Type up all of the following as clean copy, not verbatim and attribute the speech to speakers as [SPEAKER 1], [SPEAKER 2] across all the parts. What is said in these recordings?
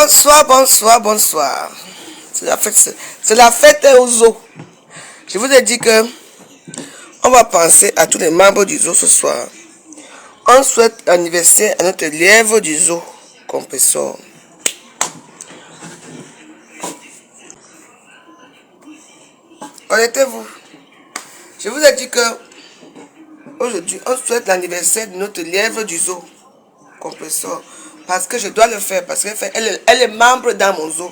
[SPEAKER 1] Bonsoir, bonsoir, bonsoir. C'est la fête aux zoo. Je vous ai dit que on va penser à tous les membres du zoo ce soir. On souhaite l'anniversaire à notre lièvre du zoo, compresseur. Honnêtez-vous. Je vous ai dit que aujourd'hui, on souhaite l'anniversaire de notre lièvre du zoo, compresseur. Parce que je dois le faire, parce qu'elle est membre dans mon zoo.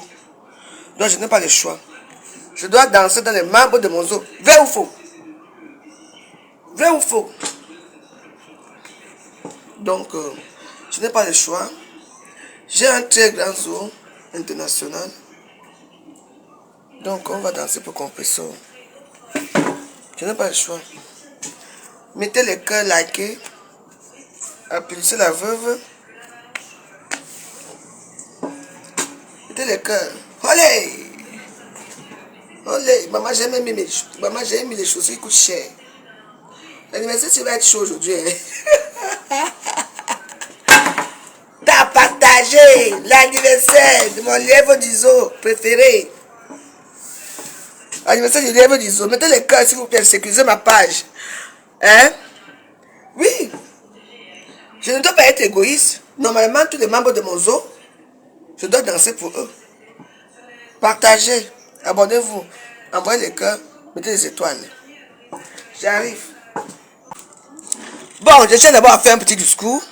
[SPEAKER 1] Donc je n'ai pas le choix. Je dois danser dans les membres de mon zoo. Vrai ou faux? Vrai ou faux? Donc, je n'ai pas le choix. J'ai un très grand zoo international. Donc, on va danser pour compresseur. Je n'ai pas le choix. Mettez les cœurs, likez. Applaudissez la veuve. Mettez les cœurs. Olé! Olé! Maman, j'ai mis les chaussures qui coûtent cher. L'anniversaire, va être chaud aujourd'hui. Hein? T'as partagé l'anniversaire de mon lièvre du zoo préféré. L'anniversaire du lièvre du zoo. Mettez les cœurs, s'il vous plaît. Sécurisez ma page. Hein? Oui. Je ne dois pas être égoïste. Normalement, tous les membres de mon zoo, je dois danser pour eux. Partagez. Abonnez-vous. Envoyez les cœurs. Mettez les étoiles. J'arrive. Bon, je tiens d'abord à faire un petit discours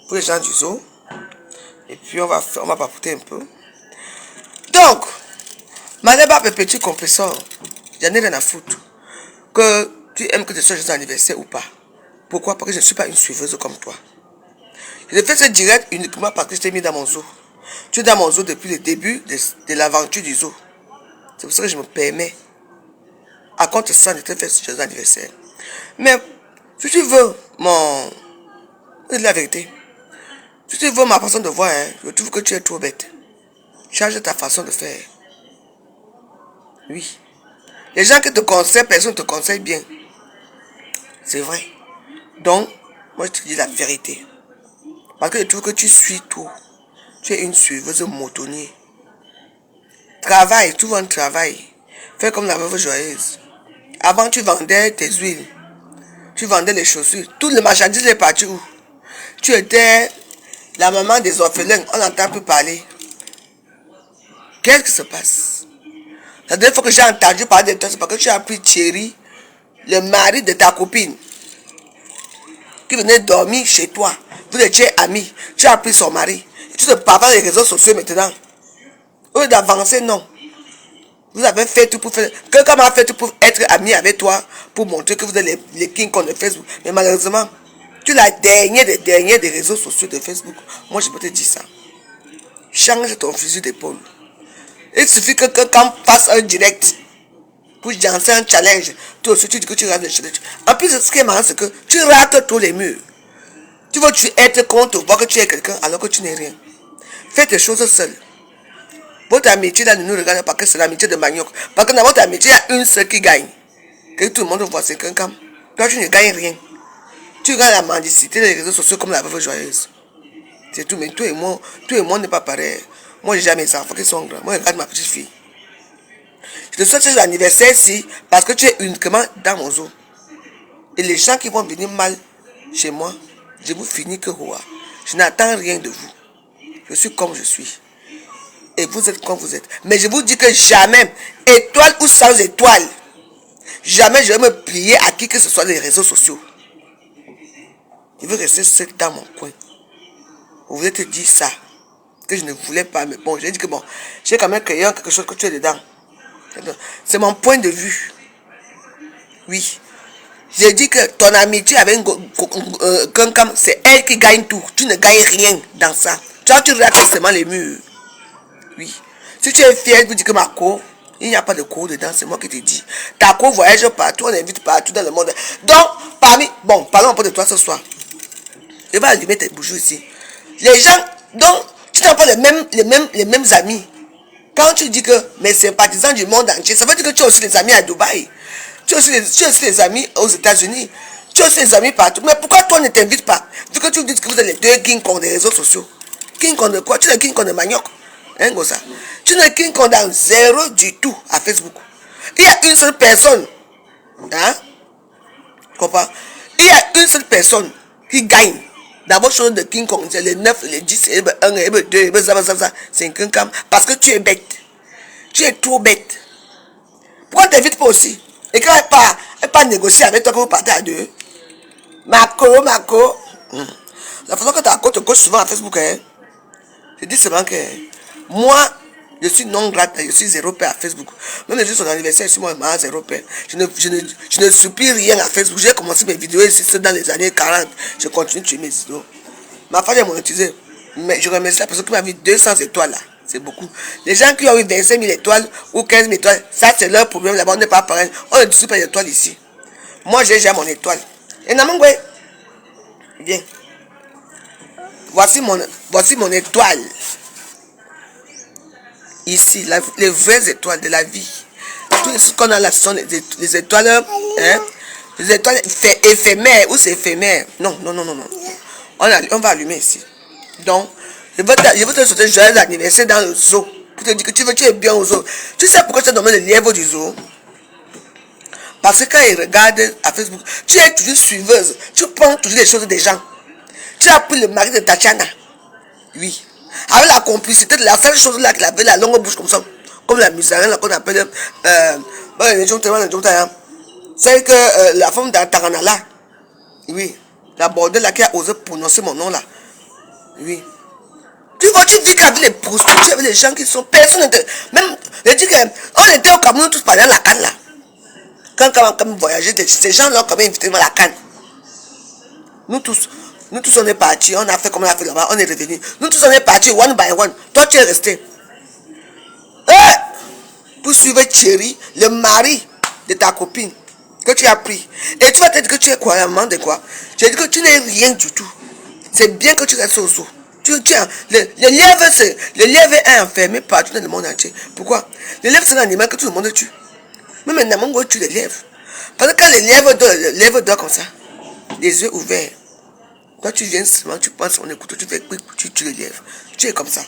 [SPEAKER 1] pour les gens du zoo. Et puis on va papoter un peu. Donc, Madame petit compresseur, j'en ai rien à foutre. Que tu aimes que je sois juste anniversaire ou pas. Pourquoi? Parce que je ne suis pas une suiveuse comme toi. Je fais ce direct uniquement parce que je t'ai mis dans mon zoo. Tu es dans mon zoo depuis le début de l'aventure du zoo. C'est pour ça que je me permets, à compte ça, de te faire ce joyeux anniversaire. Mais, si tu veux c'est la vérité. Si tu veux ma façon de voir, hein, je trouve que tu es trop bête. Change ta façon de faire. Oui. Les gens qui te conseillent, personne ne te conseille bien. C'est vrai. Donc, moi je te dis la vérité. Parce que je trouve que tu suis tout. Tu es une suiveuse moutonnier. Travaille, tu vends un travail. Fais comme la veuve joyeuse. Avant, tu vendais tes huiles. Tu vendais les chaussures. Toutes les marchandises est parti où? Tu étais la maman des orphelins. On n'entend plus parler. Qu'est-ce qui se passe? La dernière fois que j'ai entendu parler de toi, c'est parce que tu as pris Thierry, le mari de ta copine, qui venait dormir chez toi. Vous étiez amis. Tu as pris son mari. Tu te parles dans les réseaux sociaux maintenant. Au lieu d'avancer, non. Vous avez fait tout pour faire. Quelqu'un m'a fait tout pour être ami avec toi, pour montrer que vous êtes les King Kong de Facebook. Mais malheureusement, tu es la dernière des réseaux sociaux de Facebook. Moi, je peux te dire ça. Change ton fusil d'épaule. Il suffit que quelqu'un fasse un direct pour lancer un challenge. Toi aussi, tu dis que tu rates le challenge. En plus, ce qui est marrant, c'est que tu rates tous les murs. Tu veux être contre, voir que tu es quelqu'un alors que tu n'es rien. Fais tes choses seul. Votre amitié là ne nous regarde pas que c'est l'amitié de manioc. Parce que dans votre amitié, il y a une seule qui gagne. Que tout le monde voit, c'est quelqu'un. Toi, tu ne gagnes rien. Tu gagnes la mendicité des réseaux sociaux comme la veuve joyeuse. C'est tout. Mais toi et moi, n'est pas pareil. Moi, j'ai jamais mes enfants qui sont grands. Moi, je regarde ma petite fille. Je te souhaite cet anniversaire-ci parce que tu es uniquement dans mon zoo. Et les gens qui vont venir mal chez moi, je vous finis que roi. Je n'attends rien de vous. Je suis comme je suis. Et vous êtes comme vous êtes. Mais je vous dis que jamais, étoile ou sans étoile, jamais je vais me plier à qui que ce soit les réseaux sociaux. Je veux rester seul dans mon coin. Vous voulez te dire ça, que je ne voulais pas, mais bon, j'ai dit que bon, j'ai quand même créé quelque chose que tu es dedans. C'est mon point de vue. Oui. J'ai dit que ton amitié avec quelqu'un, c'est elle qui gagne tout. Tu ne gagnes rien dans ça. Toi, tu rates seulement les murs. Oui. Si tu es fier, vous dites que ma cour, il n'y a pas de cour dedans, c'est moi qui te dis. Ta cour voyage partout, on invite partout dans le monde. Donc, parlons un peu de toi ce soir. Je vais allumer tes bougies ici. Les gens, donc, tu n'as pas les mêmes amis. Quand tu dis que mes sympathisants du monde entier, ça veut dire que tu as aussi des amis à Dubaï. Tu as aussi des amis aux États-Unis. Tu as aussi des amis partout. Mais pourquoi toi ne t'invites pas? Vu que tu dis que vous êtes les deux King Kong des réseaux sociaux. King Kong de quoi? Tu es le King Kong de manioc. Hein, comme ça. Tu n'es qu'une condamne zéro du tout à Facebook. Il y a une seule personne. Hein? Comprends? Il y a une seule personne qui gagne. D'abord, chose de King Kong, c'est les 9, les 10, les 1, les 2, c'est un cam. Parce que tu es bête. Tu es trop bête. Pourquoi tu n'invites pas aussi? Et quand elle pas négocier avec toi, que vous partez à deux. Marco. La façon que tu as te coach souvent à Facebook, hein? Je dis seulement que moi, je suis non grate, je suis zéro paix à Facebook. Même le jour de son anniversaire, je suis moi zéro paix. Je ne soupire rien à Facebook. J'ai commencé mes vidéos ici, c'est dans les années 40. Je continue de tuer mes vidéos. Ma femme est monétisée. Mais je remercie la personne qui m'a mis 200 étoiles là. C'est beaucoup. Les gens qui ont eu 25 000 étoiles ou 15 000 étoiles, ça c'est leur problème. Là-bas, on n'est pas pareil. On ne distribue pas d'étoiles ici. Moi, j'ai déjà mon étoile. Et Namangwe, viens. Voici mon étoile. Ici, les vraies étoiles de la vie. Tout ce qu'on a là, ce sont les étoiles, hein, les étoiles éphémères. Ou c'est éphémère? Non. On va allumer ici. Donc, je veux te souhaiter joyeux anniversaire dans le zoo. Pour te dire que tu es bien au zoo. Tu sais pourquoi tu as nommé le lièvre du zoo? Parce que quand ils regardent à Facebook, tu es toujours suiveuse. Tu prends toujours les choses des gens. Tu as pris le mari de Tatiana. Oui. Avec la complicité de la seule chose là qu'il avait la longue bouche comme ça. Comme la musarine qu'on appelle. C'est que la femme d'Antarana là. Oui. La bordelle là qui a osé prononcer mon nom là. Oui. Tu vois, tu dis qu'avec les prostituées, avec les gens qui sont. Personne n'était. Même. Je dis qu'on était au Cameroun tous pendant la canne là. Quand on voyageait, ces gens là ont quand même invité à la canne. Nous tous on est partis, on a fait comme on a fait là-bas, on est revenus. Nous tous on est partis one by one. Toi tu es resté. Pour suivre Thierry, le mari de ta copine, que tu as pris. Et tu vas te dire que tu es quoi, maman de quoi? Je dis que tu n'es rien du tout. C'est bien que tu restes au zoo. Le lièvre est enfermé partout dans le monde entier. Pourquoi? Le lièvre c'est un animal que tout le monde tue. Même un Namango tue les lièvres. Parce que quand le lièvre dort comme ça, les yeux ouverts, toi tu viens seulement, tu penses on écoute, tu fais tu tues les lièvres. Tu es comme ça.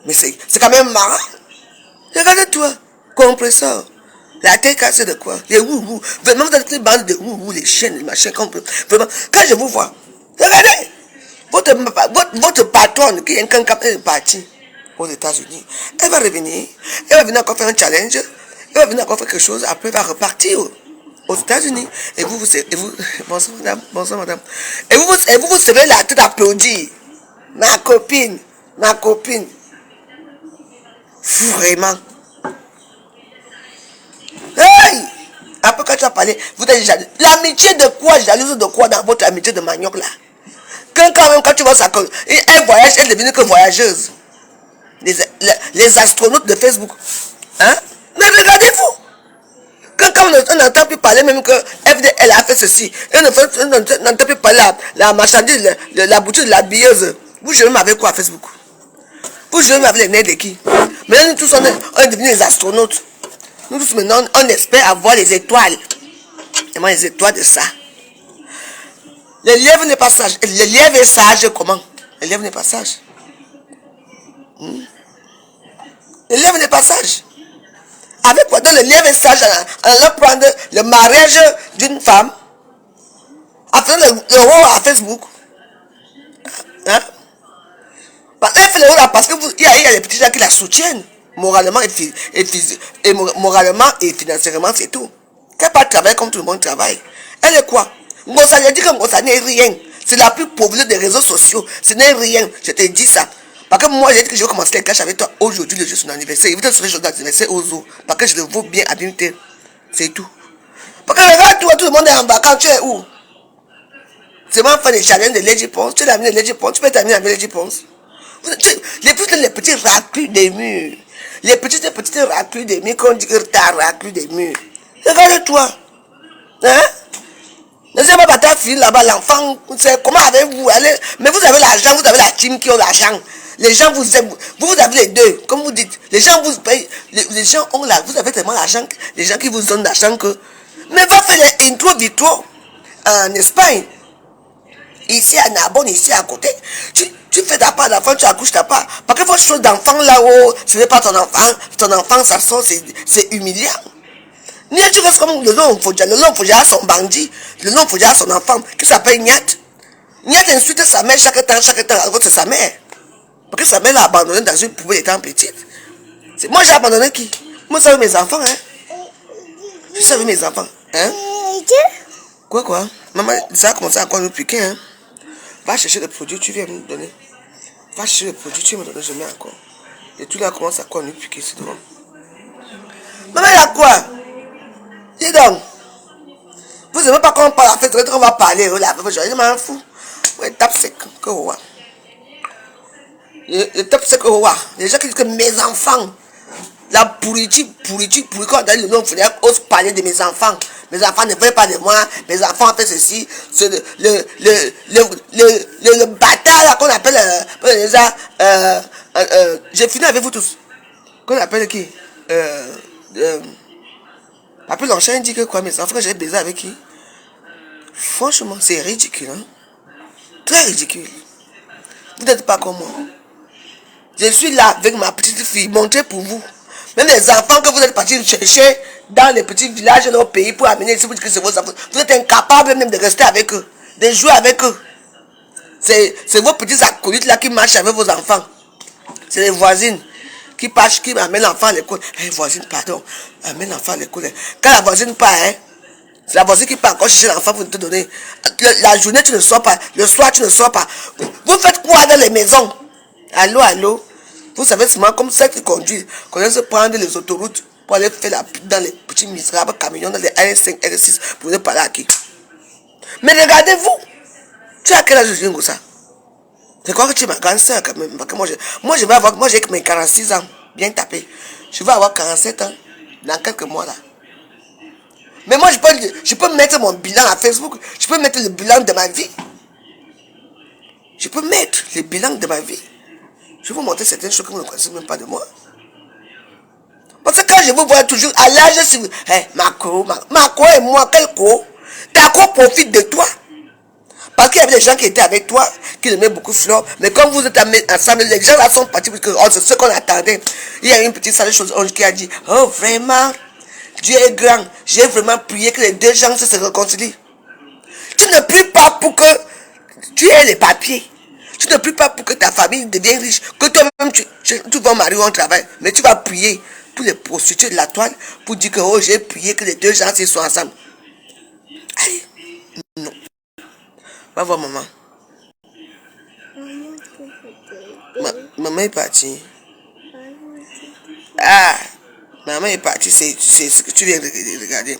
[SPEAKER 1] Mais c'est quand même marrant. Regarde-toi, compresseur. La tête cassée de quoi? Les ouhou. Vraiment, vous êtes les bandes de ouhou, les chiennes, les machins. Vraiment, quand je vous vois, regardez, votre patronne qui est un cancap est parti aux États-Unis. Elle va revenir. Elle va venir encore faire un challenge. Elle va venir encore faire quelque chose. Après, elle va repartir aux États-Unis. Et vous, bonsoir madame. Et vous serez là, tout applaudir. Ma copine. Vraiment. Hey! Après quand tu as parlé, vous êtes jaloux. L'amitié de quoi? Jalouse de quoi dans votre amitié de manioc là? Quand tu vois ça, elle voyage, elle devient que voyageuse. Les astronautes de Facebook. Hein? Mais regardez-vous. Quand on n'entend plus parler, même que elle a fait ceci. On n'entend plus parler la marchandise, la boutique de la billeuse. Vous jouez même avec quoi à Facebook? Vous jouez même avec les nez de qui? Maintenant, nous tous, on est devenus des astronautes. Nous tous, maintenant, on espère avoir les étoiles. Et moi, les étoiles de ça. Le lièvre n'est pas sage. Le lièvre est sage comment? Le lièvre n'est pas sage. Le lièvre n'est pas sage. Avec quoi? Donc le lièvre est sage en allant prendre le mariage d'une femme, en faisant le rôle à Facebook. Hein? Elle fait le rôle là parce qu'il y a des petits gens qui la soutiennent. Moralement et financièrement, c'est tout. Qu'elle pas travailler comme tout le monde travaille. Elle est quoi? Ngosa, je dis que Ngosa n'est rien. C'est la plus pauvre des réseaux sociaux. Ce n'est rien. Je te dis ça. Parce que moi, j'ai dit que je vais commencer les caches avec toi aujourd'hui, le jour de son anniversaire. Il veut se réjouir d'anniversaire aux zoo. Parce que je le vaux bien à BMT. C'est tout. Parce que regarde-toi, tout le monde est en vacances. Tu es où? C'est moi faire des challenges de Lady Ponce. Tu l'as amené Lady Ponce. Tu peux t'amener avec Lady Ponce. Les petits raclus des murs. Les petites raclus des murs. Qu'on dit que t'as raclus des murs. Regarde-toi. Hein? Ne sais pas ta fille là-bas, l'enfant. Comment avez-vous allé? Mais vous avez l'argent, vous avez la team qui ont l'argent. Les gens vous aiment. Vous avez les deux. Comme vous dites. Les gens vous payent. Les gens ont là. Vous avez tellement l'argent. Les gens qui vous donnent l'argent que. Mais va faire les intro vitro en Espagne. Ici à Narbonne, ici à côté. Tu fais ta part d'enfant, tu accouches ta part. Parce qu'il faut Cette chose d'enfant là-haut, ce n'est pas ton enfant, ça sort, c'est humiliant. Niat, tu restes comme le long Fodja a son bandit, le long Fodja a son enfant, qui s'appelle Niat. Niat insulte sa mère chaque temps, alors que c'est sa mère. Parce que sa mère l'a abandonné dans une poubelle étant petite. Moi j'ai abandonné qui? Moi ça veut mes enfants, hein. Je savais mes enfants, hein. Quoi? Maman, ça a commencé à encore nous piquer, hein. Va chercher le produit, tu viens me donner. Va chercher le produit, tu me donnes, je mets encore. Et tout là commence à quoi nous piquer, c'est drôle. Maman, il y a quoi? Dis donc. Vous n'aimez pas qu'on parle, en fait, on va parler, là, je m'en fous. Ouais, tape sec, que ouais. Le tape sec, que ouais. Les gens qui disent que mes enfants, la pourriture, quand on a le nom, il faut ose parler de mes enfants. Mes enfants ne veulent pas de moi, mes enfants ont fait ceci. Le bâtard là qu'on appelle, j'ai fini avec vous tous. Qu'on appelle qui? Après l'enchaîne dit que quoi, mes enfants, j'ai baisé avec qui? Franchement, c'est ridicule, hein? Très ridicule. Vous n'êtes pas comme moi. Je suis là avec ma petite fille, montrer pour vous. Même les enfants que vous êtes partis chercher dans les petits villages de nos pays pour amener ici, vous dites que c'est vos enfants. Vous êtes incapables même de rester avec eux, de jouer avec eux. C'est vos petits acolytes là qui marchent avec vos enfants. C'est les voisines qui amènent l'enfant à l'école. Hey, voisine, pardon, amène l'enfant à l'école. Quand la voisine part, hein, c'est la voisine qui part encore chercher l'enfant pour te donner. La journée, tu ne sors pas. Le soir, tu ne sors pas. Vous faites quoi dans les maisons? Allô? Vous savez seulement comme ceux qui conduisent, connaissent prendre les autoroutes pour aller faire la pute dans les petits misérables camions, dans les R5, R6, pour ne parler à qui? Mais regardez-vous! Tu as quel âge, Jingo, ça? C'est quoi que tu es ma grande soeur quand même? Parce que moi j'ai que mes 46 ans, bien tapé. Je vais avoir 47 ans dans quelques mois là. Mais moi je peux mettre mon bilan à Facebook, je peux mettre le bilan de ma vie. Je peux mettre le bilan de ma vie. Je vais vous montrer certaines choses que vous ne connaissez même pas de moi. Parce que quand je vous vois toujours à l'âge, si vous... Hey, Marco et moi, quel co? Ta co profite de toi. Parce qu'il y avait des gens qui étaient avec toi, qui aimaient beaucoup Flore. Mais comme vous êtes ensemble, les gens là sont partis parce que c'est ce qu'on attendait. Il y a une petite sale chose qui a dit, oh vraiment, Dieu est grand. J'ai vraiment prié que les deux gens se réconcilient. Tu ne pries pas pour que tu aies les papiers. Tu ne pries pas pour que ta famille devienne riche. Que toi-même tu vas marier ou en travail. Mais tu vas prier pour les prostituées de la toile pour dire que oh, j'ai prié que les deux gens soient ensemble. Allez, non. Va voir maman. Maman est partie. Ah, maman est partie, c'est ce que tu viens de regarder.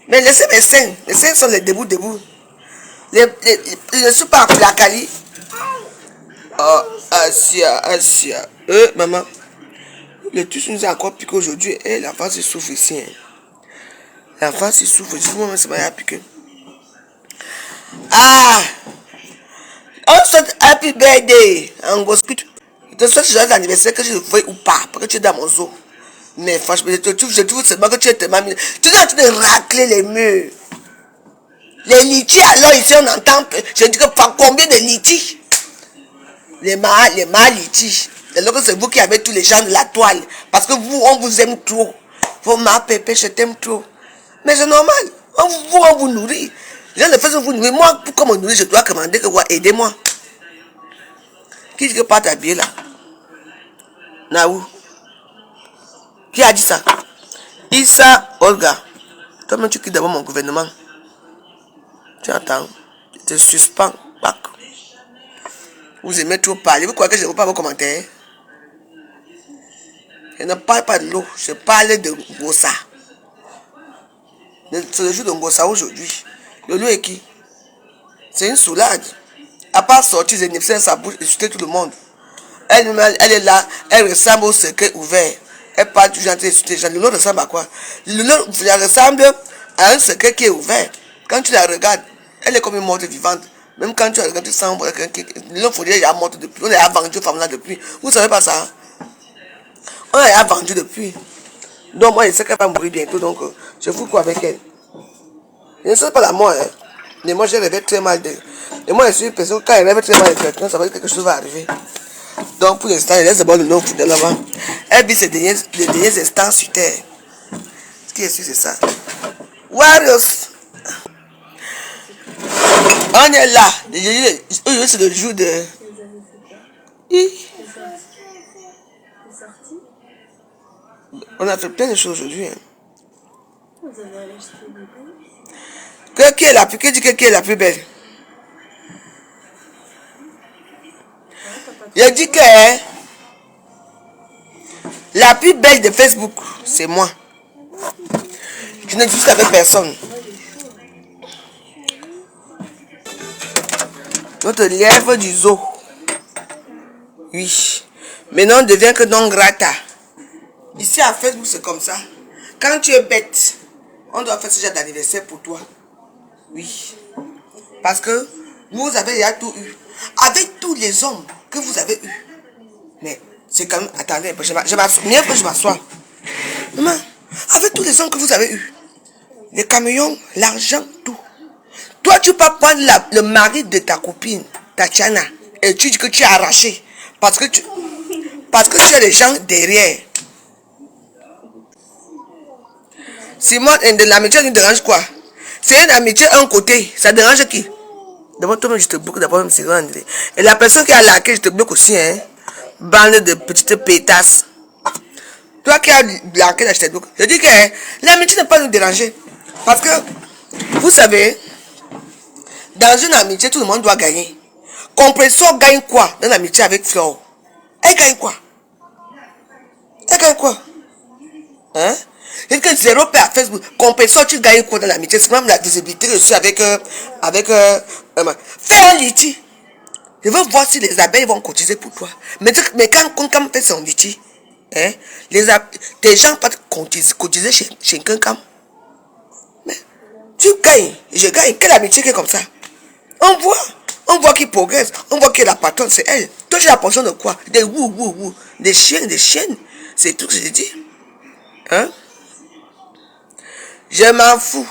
[SPEAKER 1] Mais laissez mes seins. Les seins sont les debout. Je ne suis pas en placali. Oh, Asia. Maman. Le tous nous a encore piqué aujourd'hui. L'enfant se souffre ici. Hein. L'enfant se souffre. Je moi, c'est pas piqué. Ah! On souhaite happy birthday. En gospel. Je te souhaite joyeux anniversaire que je le veuille ou pas. Parce que tu es dans mon zoo. Mais franchement, je trouve seulement que tu es tellement... Tu es en train de racler les murs. Les litiges, alors ici on entend... Je dis que combien de litiges? Les mâles litiges. Alors que c'est vous qui avez tous les gens de la toile. Parce que vous, on vous aime trop. Vos ma pépé, je t'aime trop. Mais c'est normal. On vous nourrit. Les gens ne font vous nourrir. Moi, pour qu'on me nourrit, je dois commander que vous aidez-moi. Qui dit que pas t'habiller là? Naou. Qui a dit ça? Issa Olga. Toi-même, tu quittes d'abord mon gouvernement. Tu entends? Je te suspends. Bac. Vous aimez trop parler. Vous croyez que je ne vois pas vos commentaires? Je ne parle pas de l'eau. Je parle de Ngossa. C'est le jour de Ngossa aujourd'hui. Le loup est qui? C'est une soulade. À part sortir les nipsins sa bouche et insulter tout le monde. Elle est là. Elle ressemble au secret ouvert. Elle parle toujours en train d'insulter les gens. Le loup ressemble à quoi? Le loup ressemble à un secret qui est ouvert. Quand tu la regardes, elle est comme une morte vivante. Même quand tu la regardes, tu sens le loup faut dire qu'il est mort depuis. On l'a vendu aux femmes là depuis. Vous ne savez pas ça? On l'a vendu depuis. Donc moi je sais qu'elle va mourir bientôt. Donc je fous quoi avec elle? Je ne sais pas la mort. Hein. Mais moi j'ai rêvé très mal d'elle. Et moi je suis une personne quand elle rêve très mal de quelqu'un, ça veut dire que quelque chose va arriver. Donc pour l'instant, elle laisse d'abord le nom de là-bas. Elle vit les derniers instants sur terre. Ce qui est sûr, c'est ça. Warriors. On est là. Aujourd'hui, c'est le jour de... On a fait plein de choses aujourd'hui. Hein. Qui est la plus, qui est la plus belle? Je dis que hein, la plus belle de Facebook, c'est moi. Je ne discute avec personne. Notre lièvre du zoo. Oui. Maintenant, on devient que non grata. Ici à Facebook, c'est comme ça. Quand tu es bête, on doit faire ce genre d'anniversaire pour toi. Oui. Parce que vous avez déjà tout eu. Avec tous les hommes que vous avez eu. Mais c'est quand même... Attendez, je m'assois. Maman, avec tous les hommes que vous avez eu. Les camions, l'argent, tout. Toi, tu peux prendre le mari de ta copine, Tatiana, et tu dis que tu as arraché. Parce que tu as des gens derrière. Simon, de l'amitié nous dérange quoi? C'est une amitié un côté. Ça dérange qui? D'abord, toi-même, je te bloque d'abord, même si et la personne qui a laqué, je te bloque aussi, hein. Bande de petites pétasses. Toi qui as laqué, je te bloque. Je dis que hein, l'amitié ne peut pas nous déranger. Parce que, vous savez, dans une amitié, tout le monde doit gagner. Compressor gagne quoi dans l'amitié avec Flore? Elle gagne quoi? Elle gagne quoi? Hein? C'est que zéro paix à Facebook. Compressor, tu gagnes quoi dans l'amitié? C'est même la visibilité reçue avec... fais un litige. Je veux voir si les abeilles vont cotiser pour toi. Mais quand fait son litige, hein, des gens peuvent cotiser chez quelqu'un. Mais tu gagnes, je gagne. Quelle amitié qui est comme ça? On voit qu'il progresse. On voit que la patronne, c'est elle. Toi, tu as la portion de quoi? Des wou. Des chiens, des chiennes. C'est tout ce que je dis. Hein? Je m'en fous.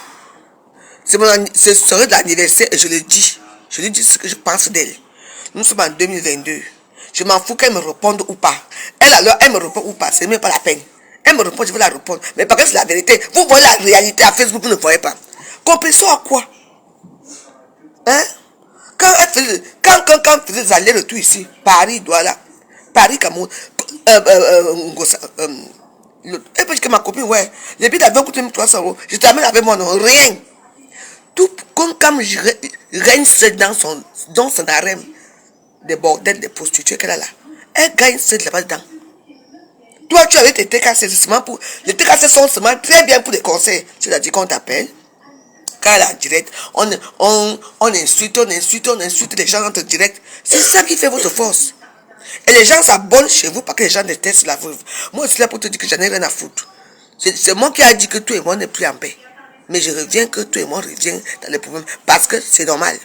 [SPEAKER 1] Ce serait de l'anniversaire et je le dis. Je lui dis ce que je pense d'elle. Nous sommes en 2022. Je m'en fous qu'elle me réponde ou pas. Elle me répond ou pas. C'est même pas la peine. Elle me répond, je vais la répondre. Mais par contre, c'est la vérité. Vous voyez la réalité à Facebook, vous ne voyez pas. Compréhension à quoi? Hein? Quand elle faisait des allers-retours ici, Paris, Douala, Paris, Cameroun, elle peut dire que ma copine, ouais, les billets d'avion coûtent 300 euros. Je t'amène avec moi, non, rien. Tout comme je règne seul dans son harem, des bordels, des prostituées qu'elle a là. Elle gagne seul là-bas dedans. Toi, tu avais tes TKC, c'est seulement pour. Les TKC sont seulement très bien pour des conseils. Tu l'as dit qu'on t'appelle. Quand elle est en direct, on insulte les gens entre direct. C'est ça qui fait votre force. Et les gens s'abonnent chez vous parce que les gens détestent la veuve. Moi, c'est là pour te dire que j'en ai rien à foutre. C'est moi qui a dit que toi et moi n'est plus en paix. Mais je reviens que toi et moi reviens dans les problèmes parce que c'est normal.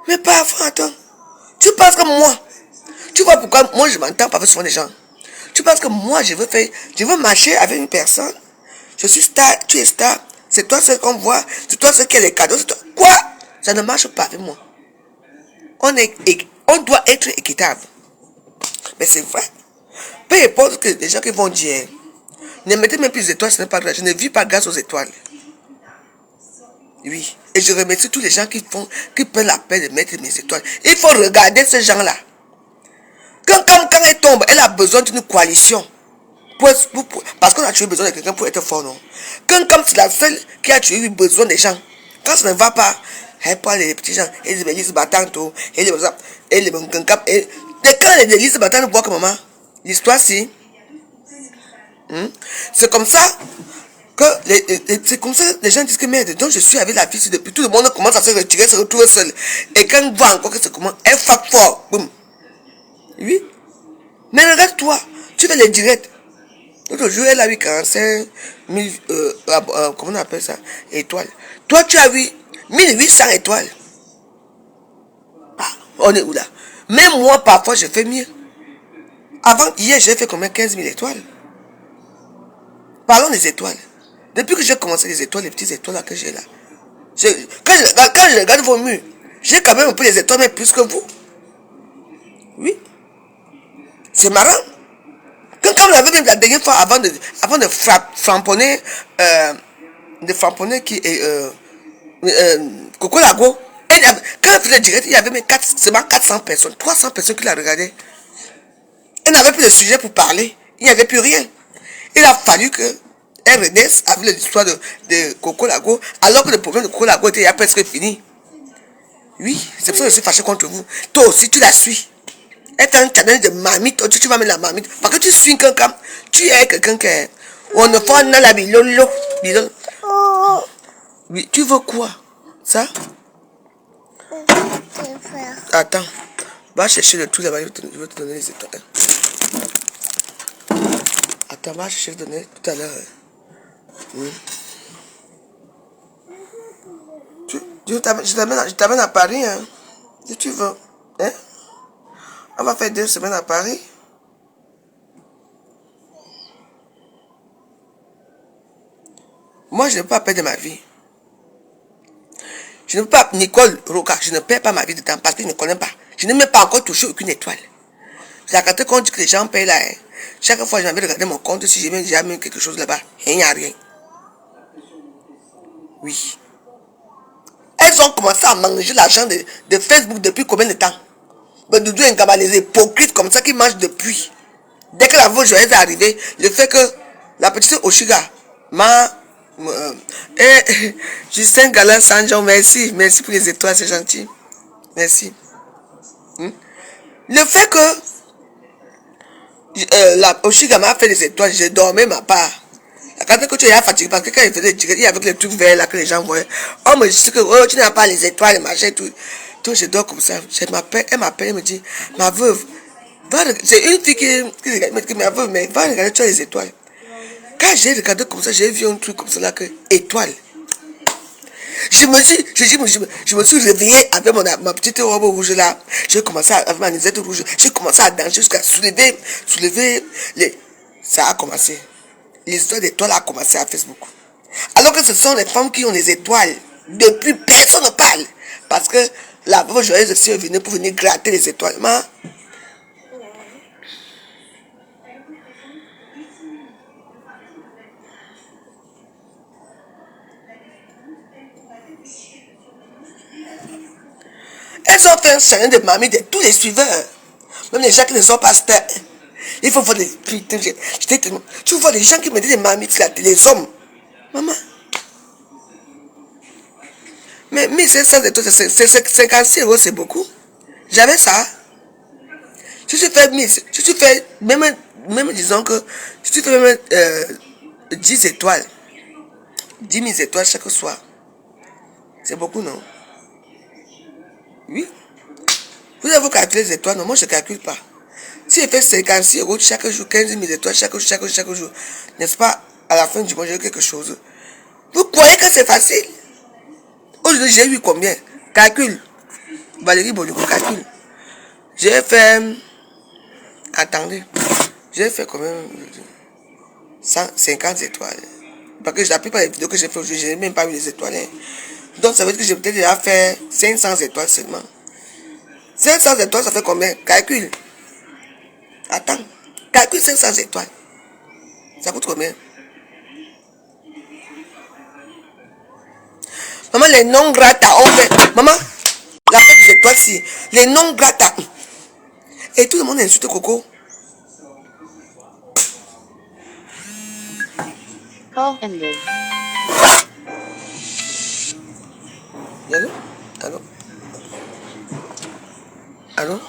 [SPEAKER 1] Mais pas avant, attends. Tu penses que moi, tu vois pourquoi moi je m'entends pas avec souvent les gens. Tu penses que moi je veux marcher avec une personne. Je suis star, tu es star. C'est toi seul qu'on voit. C'est toi seul qui a les cadeaux. Quoi? Ça ne marche pas avec moi. On doit être équitable. Mais c'est vrai. Peu importe que les gens qui vont dire, ne mettez même plus d'étoiles, ce n'est pas grave. Je ne vis pas grâce aux étoiles. Oui. Et je remercie tous les gens qui prennent la peine de mettre mes étoiles. Il faut regarder ces gens-là. Quand elle tombe, elle a besoin d'une coalition. Parce qu'on a toujours besoin de quelqu'un pour être fort, non? Quand c'est la seule qui a toujours eu besoin des gens. Quand ça ne va pas, elle prend les petits gens. Elle les lisent battantes. Elle les quand les lisent battantes voient que maman, l'histoire c'est. C'est comme ça que les gens disent que merde, donc je suis avec la fille depuis. Tout le monde commence à se retirer, se retrouver seul. Et quand on voit encore que c'est comment, elle frappe fort. Boum. Oui. Mais regarde-toi, tu fais les directs. L'autre jour, elle a eu 45 000, comment on appelle ça, étoiles. Toi, tu as eu 1800 étoiles. Ah, on est où là? Même moi, parfois, je fais mieux. Avant, hier, j'ai fait combien? 15 000 étoiles. Parlons des étoiles. Depuis que j'ai commencé les étoiles, les petites étoiles là que j'ai là. Quand je regarde vos murs, j'ai quand même un peu les étoiles, mais plus que vous. Oui. C'est marrant. Quand on avait même la dernière fois, avant de framponner, qui est Coco Lago, quand elle faisait direct, il y avait même seulement 400 personnes, 300 personnes qui la regardaient. Elle n'avait plus de sujet pour parler. Il n'y avait plus rien. Il a fallu que elle renaisse avec l'histoire de Coco Lago, alors que le problème de Coco Lago était presque fini. Oui, c'est pour ça que je suis fâché contre vous. Toi aussi, tu la suis. Elle fait un challenge de mamite, tu vas mettre la mamite. Parce que tu suis quelqu'un, tu es quelqu'un qui est. On ne fait pas la bilolo. Oui, tu veux quoi? Ça? Attends. Va chercher le truc là-bas, je vais te donner les étoiles. Attends, va chercher le donner tout à l'heure. Oui. Je t'amène à Paris, hein. Si tu veux. Hein? On va faire 2 semaines à Paris. Moi, je ne peux pas perdre ma vie. Je ne peux pas, Nicole Roca, je ne perds pas ma vie de temps parce que je ne connais pas. Je n'ai même pas encore touché aucune étoile. J'ai regardé quand dit que les gens payent là. Hein. Chaque fois, j'ai envie de regarder mon compte si j'ai même quelque chose là-bas. Il n'y a rien. Oui. Elles ont commencé à manger l'argent de Facebook depuis combien de temps? Mais Doudou et les hypocrites comme ça qui mangent depuis. Dès que la veuve joyeuse est arrivée, le fait que la petite Oshiga m'a... Justin Galant Sanjon, merci. Merci pour les étoiles, c'est gentil. Merci. Le fait que la Oshiga m'a fait des étoiles, j'ai dormi ma part. Quand que tu es fatigué, parce que quand il faisait il y avait les trucs verts là que les gens voyaient. Oh, mais je sais que oh, tu n'as pas les étoiles, les machins, tout. Donc je dors comme ça. Elle m'appelle, elle me dit, ma veuve, c'est une fille qui ma veuve, mais va regarder, tu as les étoiles. Quand j'ai regardé comme ça, j'ai vu un truc comme ça là que étoile. Je me suis réveillé avec ma petite robe rouge là. J'ai commencé avec ma nisette rouge. J'ai commencé à danser jusqu'à soulever les. Ça a commencé. L'histoire d'étoiles a commencé à Facebook. Alors que ce sont les femmes qui ont les étoiles. Depuis, personne ne parle. Parce que la veuve joyeuse aussi est venue pour venir gratter les étoiles. Mais elles ont fait un challenge de mamie de tous les suiveurs. Même les gens qui ne sont pas stars. Il faut voir des putain. Tu vois les gens qui me disent des mamies, les hommes. Maman. Mais 1500 de toi, c'est 56 euros, c'est beaucoup. J'avais ça. Si tu fais 1000, si tu fais, même disons que, si tu fais même 10 étoiles, 10 000 étoiles chaque soir, c'est beaucoup, non? Oui. Vous avez calculé les étoiles, non? Moi, je ne calcule pas. Si je fais 56 euros chaque jour, 15 000 étoiles chaque jour, n'est-ce pas, à la fin du mois, j'ai quelque chose. Vous croyez que c'est facile? Aujourd'hui, j'ai eu combien? Calcule. Valérie Bonico, calcule. J'ai fait... Attendez. J'ai fait combien? 150 étoiles. Parce que la plupart des vidéos que j'ai fait aujourd'hui, je n'ai même pas eu les étoiles. Hein. Donc ça veut dire que j'ai peut-être déjà fait 500 étoiles seulement. 500 étoiles, ça fait combien? Calcule. Attends. Calcule 500 étoiles. Ça coûte combien? Maman, les non grata ont fait. Maman, la fête des étoiles, si. Les non grata. Et tout le monde insulte Coco.
[SPEAKER 2] Call ended.
[SPEAKER 1] Allô? Allô? Allô?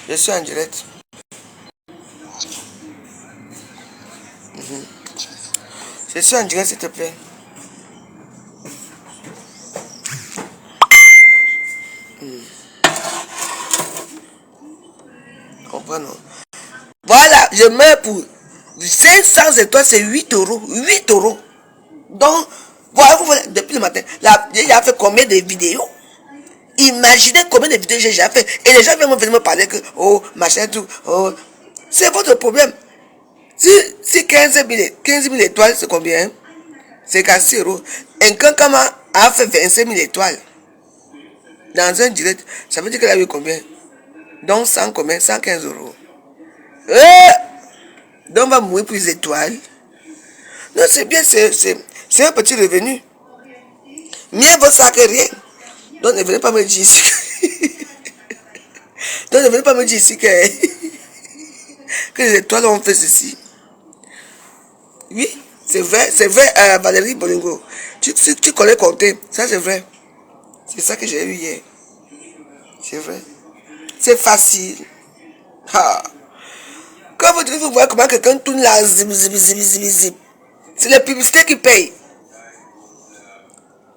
[SPEAKER 1] Je suis en direct. Je suis en direct, s'il te plaît. Comprends, non? Voilà, je mets pour 500 étoiles, c'est 8 euros. 8 euros. Donc, voilà, depuis le matin, j'ai déjà fait combien de vidéos? Imaginez combien de vidéos j'ai déjà fait. Et les gens viennent venir me parler que, oh, machin, tout, oh. C'est votre problème. Si 15 000 étoiles, c'est combien? C'est 4 euros. Un Kankama a fait 25 000 étoiles. Dans un direct, ça veut dire qu'elle a eu combien? Donc 100 combien? 115 euros. Donc on va mourir pour les étoiles. Non, c'est bien, c'est un petit revenu. Mieux vaut ça que rien. Donc ne venez pas me dire ici. Donc ne venez pas me dire ici que, que les étoiles ont fait ceci. Oui, c'est vrai, Valérie Bolingo. Tu connais compter, ça c'est vrai. C'est ça que j'ai eu hier. C'est vrai. C'est facile. Ah. Quand vous voyez comment quelqu'un tourne là, zip, zip, zip, zip, zip. C'est les publicités qui payent.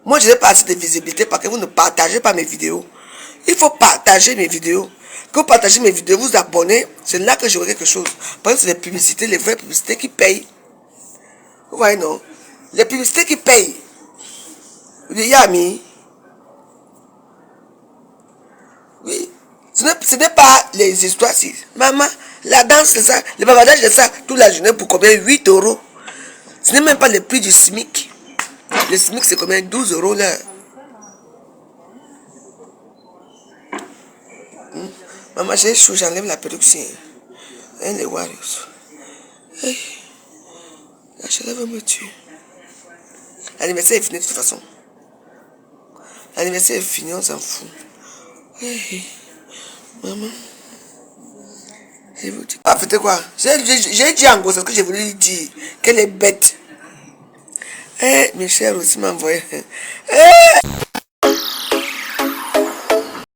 [SPEAKER 1] Moi, je n'ai pas assez de visibilité parce que vous ne partagez pas mes vidéos. Il faut partager mes vidéos. Quand vous partagez mes vidéos, vous abonnez, c'est là que j'aurai quelque chose. Parce que c'est les publicités, les vraies publicités qui payent. Vous voyez, non? Les publicités qui payent. Oui, Yami. Oui. Ce n'est pas les histoires. Si. Maman, la danse, c'est ça. Le bavardage, c'est ça. Toute la journée pour combien? 8 euros. Ce n'est même pas le prix du SMIC. Le SMIC, c'est combien? 12 euros l'heure. Maman, j'ai chaud, j'enlève la perruque. Hein, les Warriors. Hey, la chaleur va me tuer. L'anniversaire est fini de toute façon. L'anniversaire est fini, on s'en fout. Hey, maman. Je vous dis. Ah, faites quoi? J'ai dit en gros, c'est ce que je voulais dire. Qu'elle est bête. Eh, Michel aussi m'a envoyé. Eh!